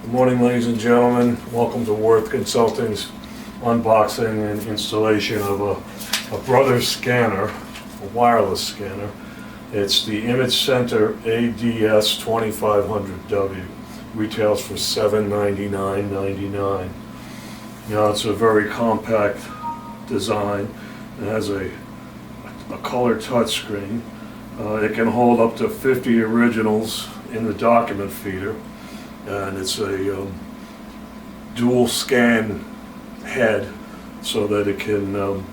Good morning, ladies and gentlemen. Welcome to Worth Consulting's unboxing and installation of a Brother scanner, a wireless scanner. It's the ImageCenter ADS-2500W. Retails for $799.99. Now, it's a very compact design. It has a color touchscreen. It can hold up to 50 originals in the document feeder, and it's a dual scan head so that it can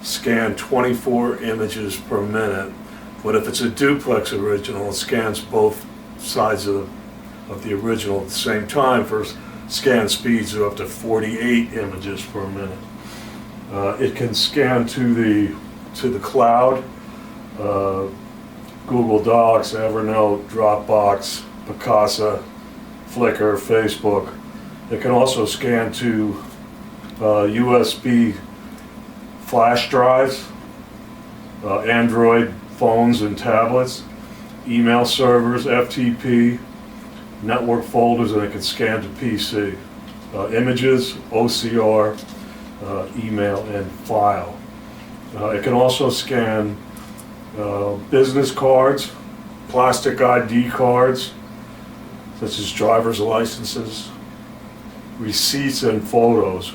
scan 24 images per minute. But if it's a duplex original, it scans both sides of the original at the same time for scan speeds of up to 48 images per minute. It can scan to the cloud, Google Docs, Evernote, Dropbox, Picasa, Flickr, Facebook. It can also scan to USB flash drives, Android phones and tablets, email servers, FTP, network folders, and it can scan to PC. Images, OCR, email, and file. It can also scan business cards, plastic ID cards, such as driver's licenses, receipts, and photos.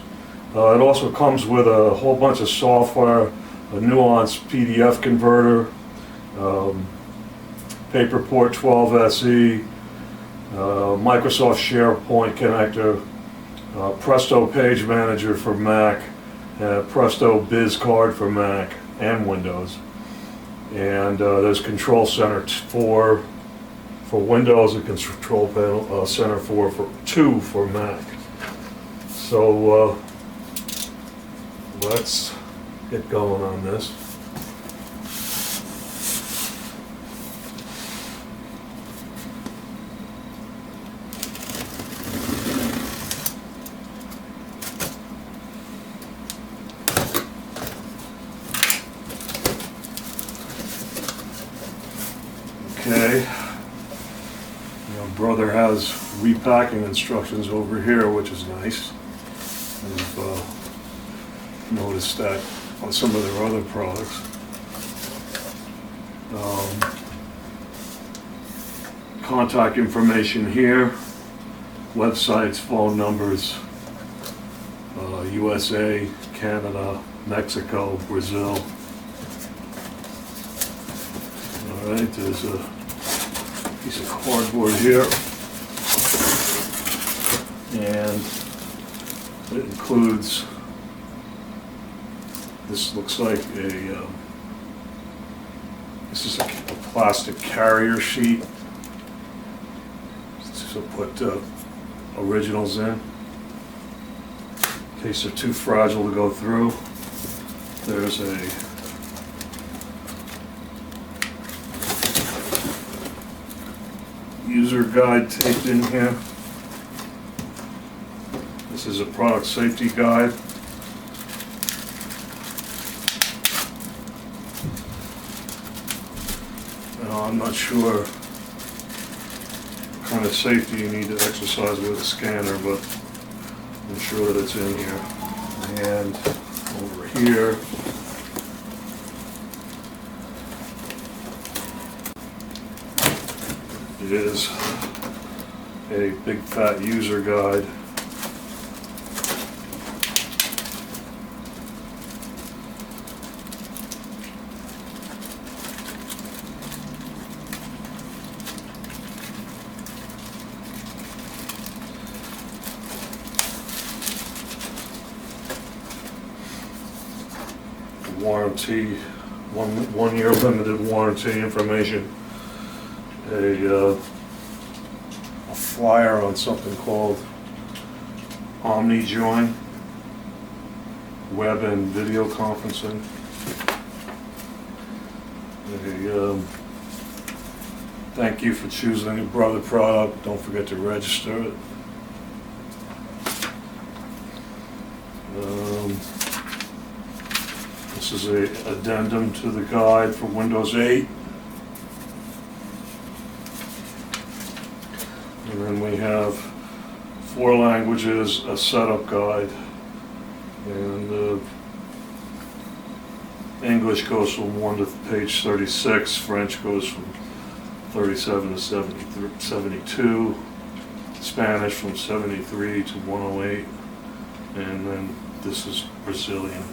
It also comes with a whole bunch of software, a Nuance PDF Converter, Paper Port 12 SE, Microsoft SharePoint connector, Presto Page Manager for Mac, Presto BizCard for Mac and Windows. And there's ControCenter4 for Windows and ControCenter4 2 for Mac. So let's get going on this. Okay, Brother has repacking instructions over here, which is nice. I've noticed that on some of their other products. Contact information here, websites, phone numbers, USA, Canada, Mexico, Brazil. All right, there's a piece of cardboard here, and it includes, this looks like this is a plastic carrier sheet to put originals in case they're too fragile to go through. There's a user guide taped in here. This is a product safety guide. I'm not sure what kind of safety you need to exercise with a scanner, but I'm sure that it's in here. And over here, it is a big fat user guide. Warranty, one year limited warranty information. A flyer on something called OmniJoin, web and video conferencing. Thank you for choosing a Brother product. Don't forget to register it. This is an addendum to the guide for Windows 8. And then we have 4 languages, a setup guide, and English goes from 1 to page 36, French goes from 37 to 72, Spanish from 73 to 108, and then this is Brazilian.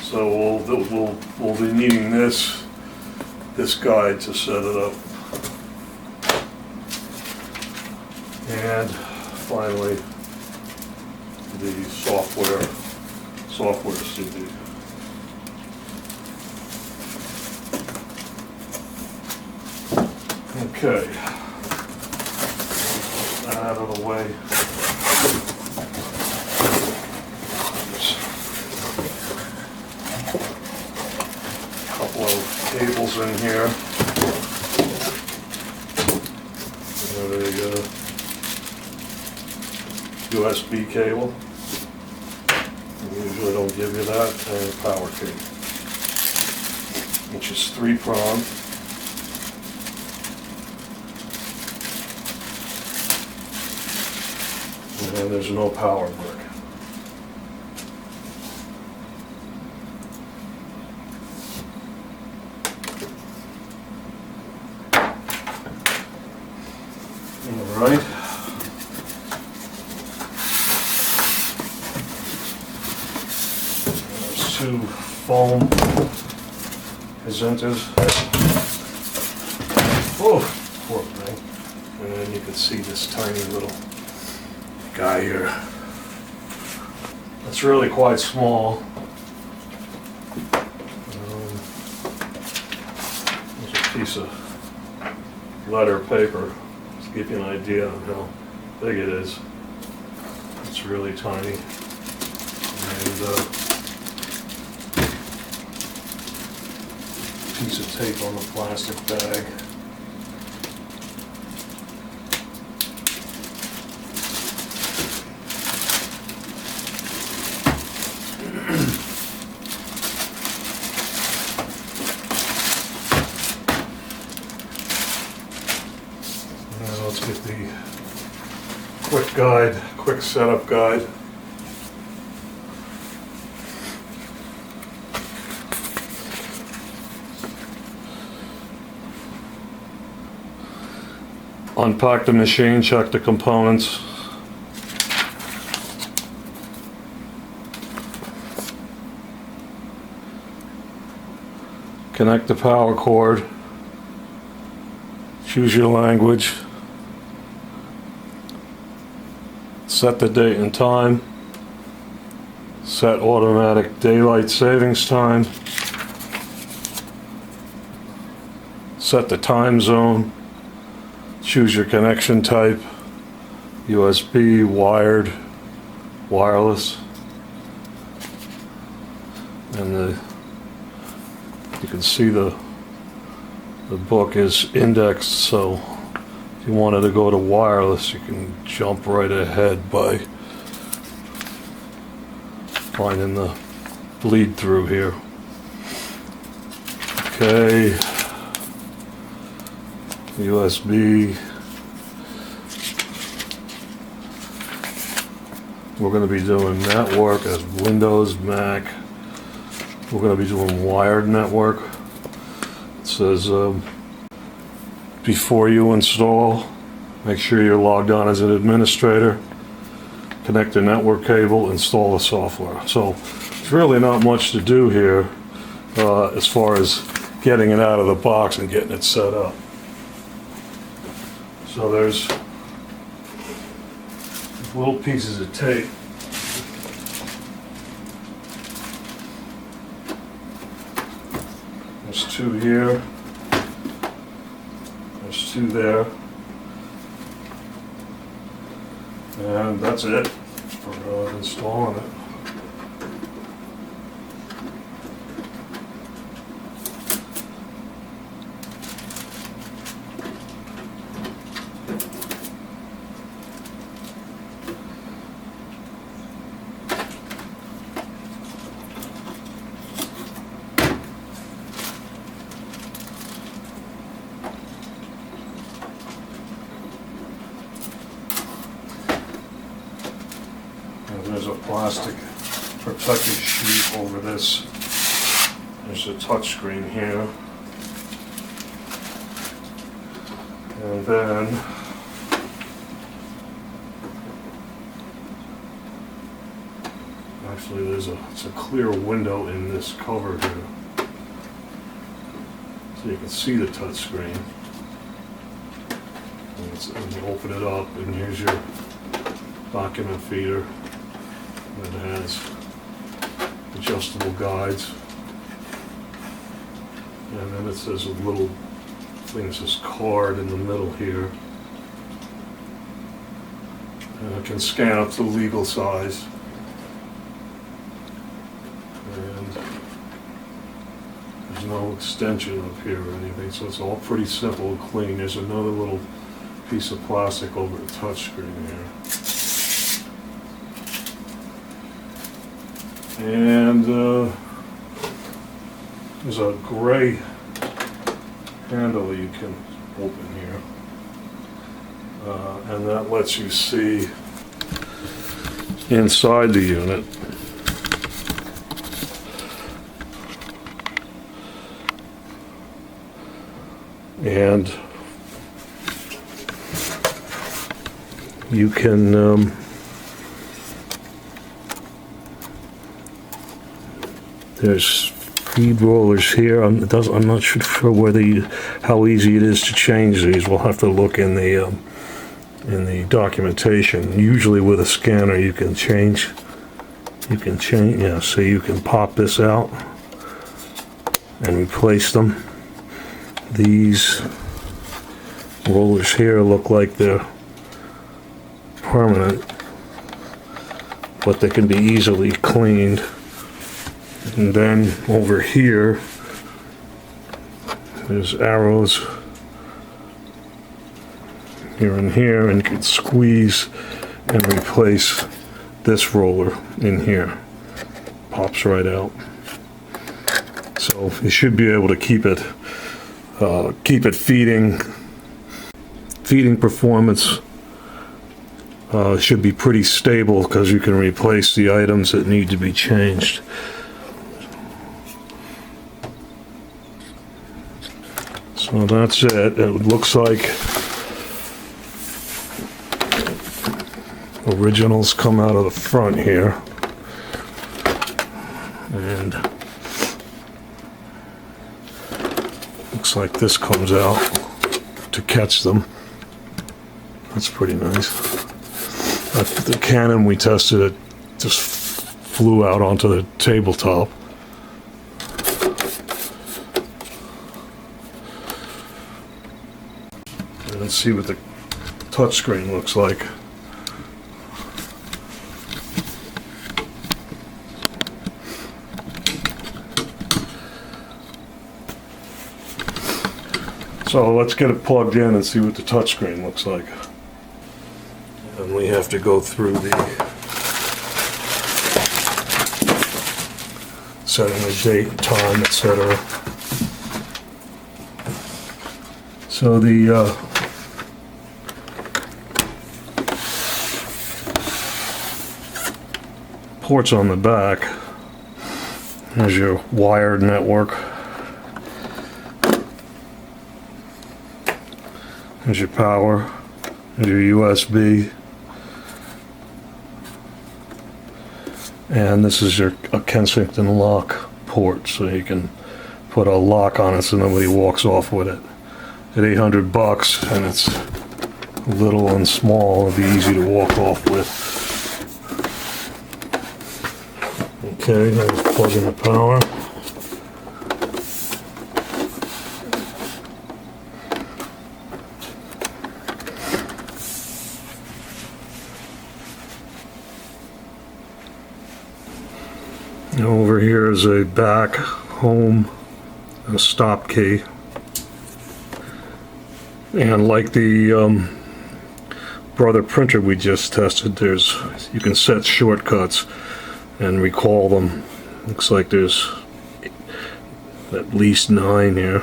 So we'll be needing this guide to set it up. And finally, the software CD. Okay, that out of the way. There's a couple of cables in here. There you go. USB cable. They usually don't give you that, and a power cable, which is 3-pronged. And there's no power brick. All right. There's 2 foam presenters. Oh, poor thing. And then you can see this tiny little guy here. It's really quite small. There's a piece of letter paper to give you an idea of how big it is. It's really tiny. And a piece of tape on the plastic bag. Let's get the quick setup guide. Unpack the machine, check the components. Connect the power cord. Choose your language. Set the date and time. Set automatic daylight savings time. Set the time zone. Choose your connection type. USB, wired, wireless. And you can see the book is indexed, so if you wanted to go to wireless, you can jump right ahead by finding the bleed through here. Okay, USB. We're going to be doing network as Windows, Mac. We're going to be doing wired network. It says before you install, make sure you're logged on as an administrator, connect the network cable, install the software. So there's really not much to do here as far as getting it out of the box and getting it set up. So there's little pieces of tape. There's 2 here. There's 2 there. And that's it for installing it. There's a plastic protective sheet over this. There's a touch screen here. And then actually it's a clear window in this cover here. So you can see the touch screen. And you open it up and here's your document feeder that has adjustable guides. And then it says a little thing that says card in the middle here. And it can scan up to legal size. And there's no extension up here or anything, so it's all pretty simple and clean. There's another little piece of plastic over the touchscreen here. And there's a gray handle you can open here. And that lets you see inside the unit. And you can there's feed rollers here. I'm not sure whether how easy it is to change these. We'll have to look in the documentation. Usually with a scanner you can change. Yeah. So you can pop this out and replace them. These rollers here look like they're permanent, but they can be easily cleaned. And then over here, there's arrows here and here, and you can squeeze and replace this roller in here. Pops right out. So you should be able to keep it feeding performance should be pretty stable because you can replace the items that need to be changed. So that's it. It looks like originals come out of the front here, and looks like this comes out to catch them. That's pretty nice. The Canon we tested, it just flew out onto the tabletop. And let's see what the touchscreen looks like. So let's get it plugged in and see what the touchscreen looks like. And we have to go through the setting the date, time, etc. So the ports on the back, there's your wired network. There's your power, there's your USB, and this is your Kensington lock port, so you can put a lock on it so nobody walks off with it. At $800, and it's little and small, it'll be easy to walk off with. Okay, let's plug in the power. Over here is a back, home, a stop key. And like the Brother printer we just tested, you can set shortcuts and recall them. Looks like there's at least 9 here.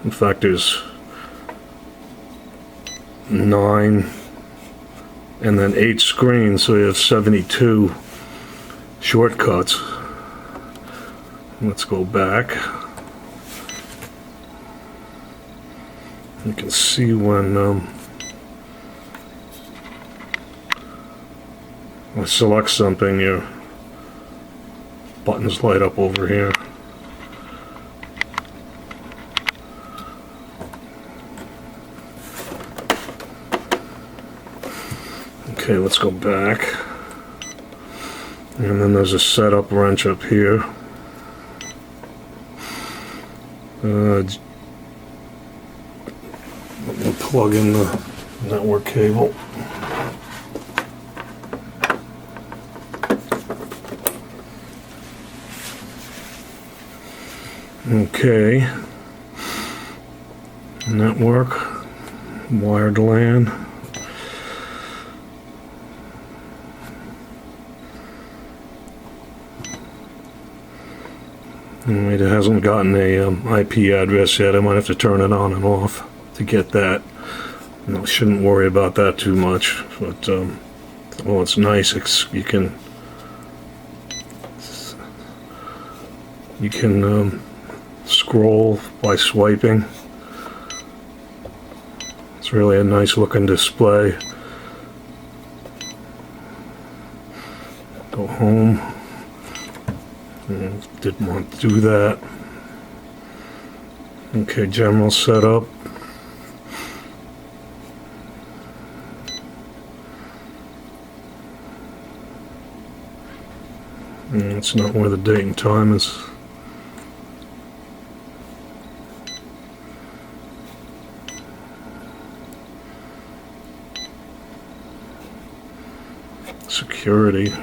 In fact, there's 9 and then 8 screens, so you have 72 shortcuts. Let's go back. You can see when I select something, your buttons light up over here. Okay, let's go back. And then there's a setup wrench up here. Let me plug in the network cable. Okay. Network, wired LAN. It hasn't gotten a IP address yet. I might have to turn it on and off to get that. Shouldn't worry about that too much. But well, it's nice. You can scroll by swiping. It's really a nice looking display. Go home. Didn't want to do that. Okay, general setup. It's not where the date and time is. Security.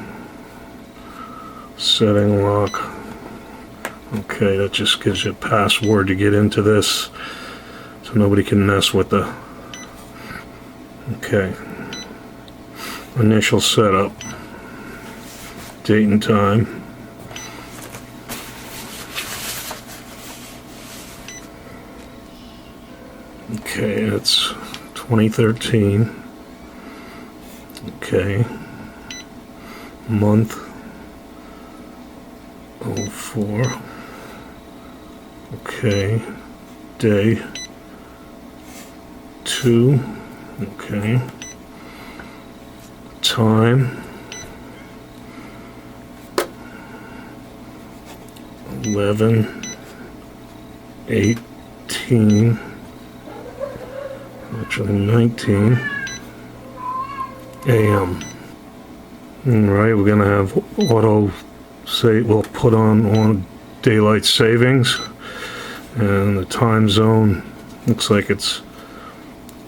Setting lock. Okay, that just gives you a password to get into this, so nobody can mess with the. Okay. Initial setup. Date and time. Okay, it's 2013. Okay. Month. 04. Okay. Day 2. Okay. Time 11:18. Actually 19 a.m. Alright, we're gonna have auto say we'll put on daylight savings, and the time zone looks like it's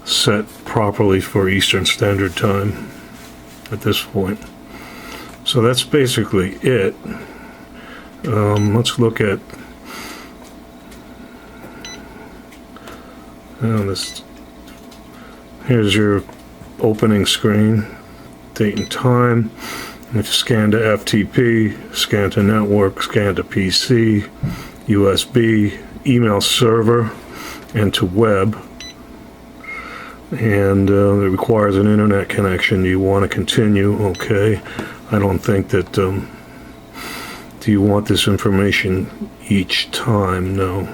set properly for Eastern Standard Time at this point. So that's basically it. Let's look at this. Here's your opening screen, date and time. If you scan to FTP, scan to network, scan to PC, USB, email server, and to web. And it requires an internet connection. Do you want to continue? Okay. I don't think that. Do you want this information each time? No.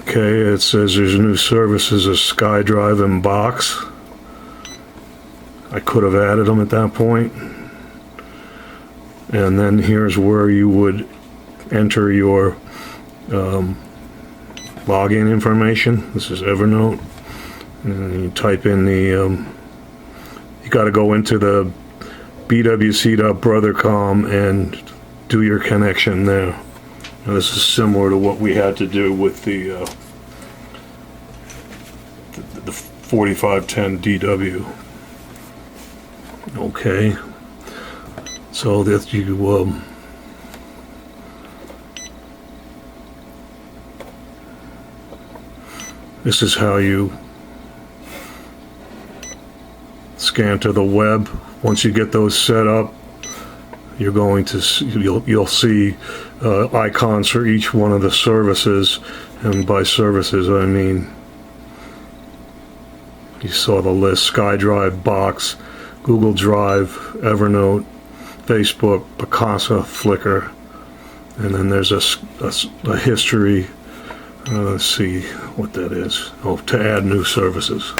Okay, it says there's new services, a SkyDrive and Box. I could have added them at that point. And then here's where you would enter your login information. This is Evernote. And you type in the, you got to go into the bwc.brother.com and do your connection there. Now this is similar to what we had to do with the 4510 DW. Okay, so that you this is how you scan to the web. Once you get those set up, you're going to you'll see icons for each one of the services, and by services I mean You saw the list: SkyDrive, Box, Google Drive, Evernote, Facebook, Picasa, Flickr, and then there's a history. Let's see what that is. Oh, to add new services.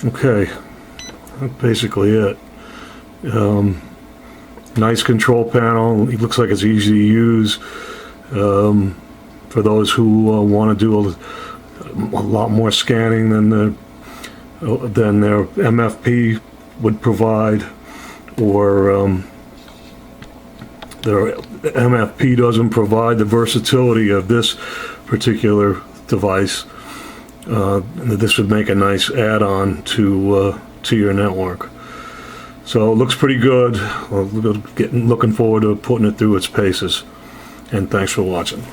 Okay, that's basically it. Nice control panel. It looks like it's easy to use. For those who want to do a lot more scanning than their MFP would provide, or their MFP doesn't provide the versatility of this particular device. This would make a nice add-on to your network. So it looks pretty good. Looking forward to putting it through its paces. And thanks for watching.